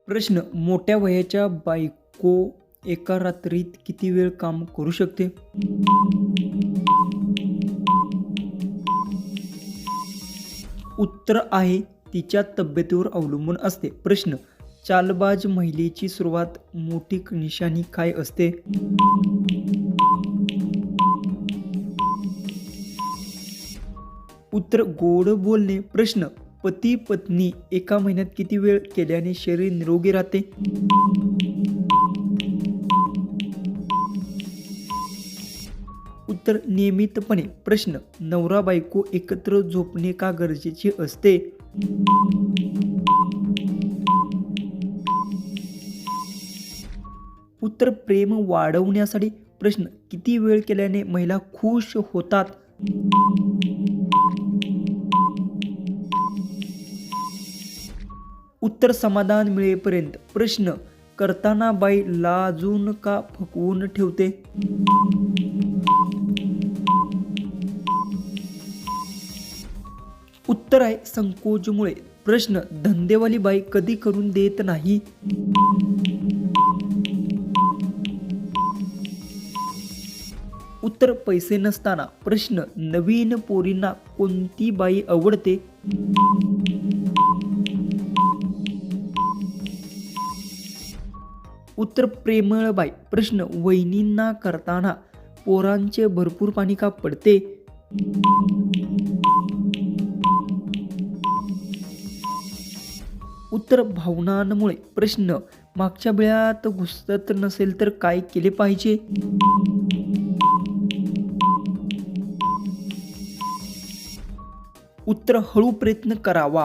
प्रश्न. मोठ्या वयाच्या बायको एका रात्रीत किती वेळ काम करू शकते? उत्तर आहे तिच्या तब्येतीवर अवलंबून असते. प्रश्न. चालबाज महिलेची सर्वात मोठी निशाणी काय असते? उत्तर गोड बोलणे. प्रश्न. पती पत्नी एका महिन्यात किती वेळ केल्याने शरीर निरोगी राहते? उत्तर नियमितपणे. प्रश्न. नवरा बायको एकत्र झोपणे का गरजेचे असते? उत्तर प्रेम वाढवण्यासाठी. प्रश्न. किती वेळ केल्याने महिला खुश होतात? उत्तर समाधान मिळेपर्यंत. प्रश्न. करताना बाई लाजून का फकवून ठेवते? उत्तर आहे संकोचमुळे. प्रश्न. धंदेवाली बाई कधी करून देत नाही? उत्तर पैसे नसताना. प्रश्न. नवीन पोरींना कोणती बाई आवडते? उत्तर प्रेमळ बाई. प्रश्न. वहिनींना करताना पोरांचे भरपूर पाणी का पडते? उत्तर भावनांमुळे. प्रश्न. मागच्या वेळात घुसत नसेल तर काय केले पाहिजे? उत्तर हळू प्रयत्न करावा.